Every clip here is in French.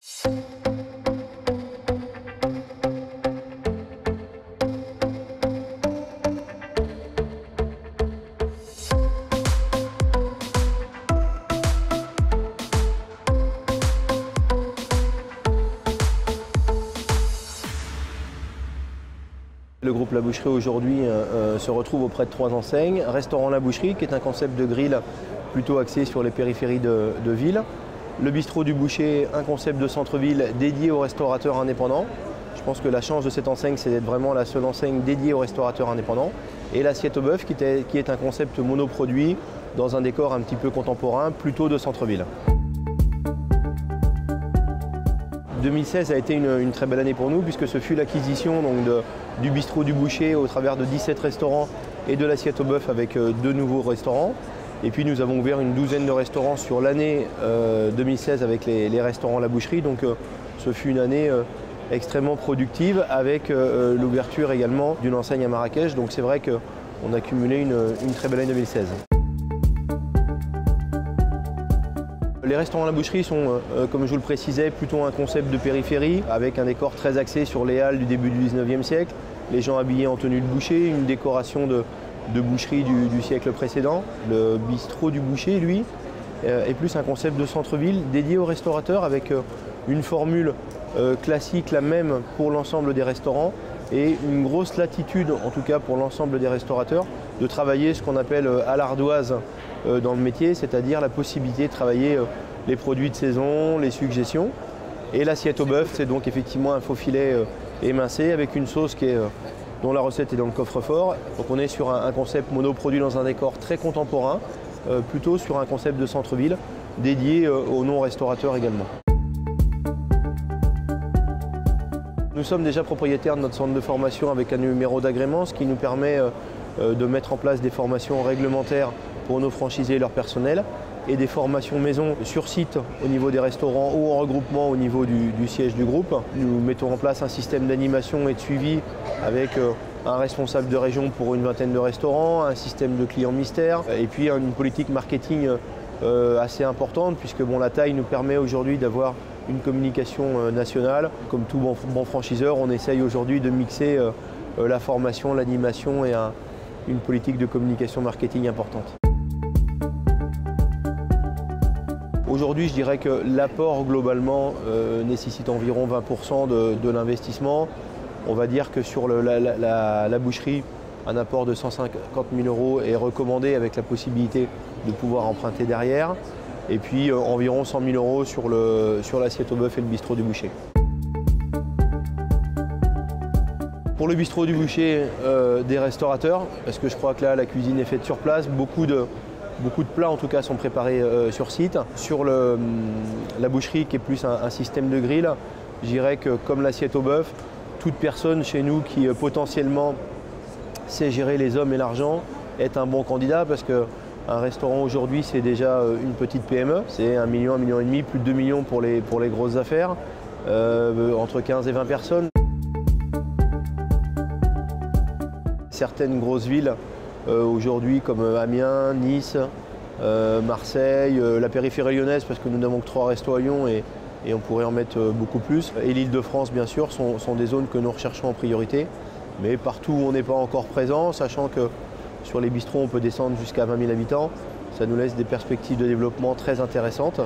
Le groupe La Boucherie aujourd'hui se retrouve auprès de 3 enseignes. Restaurant La Boucherie, qui est un concept de grill plutôt axé sur les périphéries de ville. Le bistrot du Boucher, un concept de centre-ville dédié aux restaurateurs indépendants. Je pense que la chance de cette enseigne, c'est d'être vraiment la seule enseigne dédiée aux restaurateurs indépendants. Et l'Assiette au bœuf, qui est un concept monoproduit dans un décor un petit peu contemporain, plutôt de centre-ville. 2016 a été une très belle année pour nous puisque ce fut l'acquisition du bistrot du Boucher au travers de 17 restaurants et de l'Assiette au bœuf avec 2 nouveaux restaurants. Et puis nous avons ouvert une douzaine de restaurants sur l'année 2016 avec les restaurants La Boucherie. Donc ce fut une année extrêmement productive avec l'ouverture également d'une enseigne à Marrakech. Donc c'est vrai qu'on a cumulé une très belle année 2016. Les restaurants La Boucherie sont, comme je vous le précisais, plutôt un concept de périphérie avec un décor très axé sur les halles du début du 19e siècle. Les gens habillés en tenue de boucher, une décoration de boucherie du siècle précédent. Le bistrot du Boucher, lui, est plus un concept de centre-ville dédié aux restaurateurs avec une formule classique, la même pour l'ensemble des restaurants et une grosse latitude, en tout cas pour l'ensemble des restaurateurs, de travailler ce qu'on appelle à l'ardoise dans le métier, c'est-à-dire la possibilité de travailler les produits de saison, les suggestions. Et l'assiette au bœuf, c'est donc effectivement un faux filet émincé avec une sauce dont la recette est dans le coffre-fort. Donc on est sur un concept monoproduit dans un décor très contemporain, plutôt sur un concept de centre-ville dédié aux non-restaurateurs également. Nous sommes déjà propriétaires de notre centre de formation avec un numéro d'agrément, ce qui nous permet de mettre en place des formations réglementaires pour nos franchisés et leur personnel et des formations maison sur site au niveau des restaurants ou en regroupement au niveau du siège du groupe. Nous mettons en place un système d'animation et de suivi avec un responsable de région pour une vingtaine de restaurants, un système de clients mystères et puis une politique marketing assez importante puisque la taille nous permet aujourd'hui d'avoir une communication nationale. Comme tout bon franchiseur, on essaye aujourd'hui de mixer la formation, l'animation et une politique de communication marketing importante. Aujourd'hui, je dirais que l'apport globalement nécessite environ 20% de l'investissement. On va dire que sur la boucherie, un apport de 150 000 € est recommandé avec la possibilité de pouvoir emprunter derrière. Et puis environ 100 000 € sur l'assiette au bœuf et le bistrot du Boucher. Pour le bistrot du Boucher, des restaurateurs, parce que je crois que là la cuisine est faite sur place, beaucoup de plats en tout cas sont préparés sur site. Sur la boucherie qui est plus un système de grill, je dirais que comme l'assiette au bœuf, toute personne chez nous qui potentiellement sait gérer les hommes et l'argent est un bon candidat parce qu'un restaurant aujourd'hui c'est déjà une petite PME, c'est 1 million, 1,5 million, plus de 2 millions pour les grosses affaires, entre 15 et 20 personnes. Certaines grosses villes aujourd'hui comme Amiens, Nice, Marseille, la périphérie lyonnaise parce que nous n'avons que 3 restos à Lyon et on pourrait en mettre beaucoup plus. Et l'Île-de-France bien sûr sont des zones que nous recherchons en priorité. Mais partout où on n'est pas encore présent, sachant que sur les bistrots on peut descendre jusqu'à 20 000 habitants, ça nous laisse des perspectives de développement très intéressantes.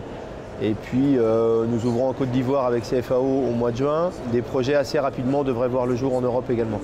Et puis nous ouvrons en Côte d'Ivoire avec CFAO au mois de juin. Des projets assez rapidement devraient voir le jour en Europe également.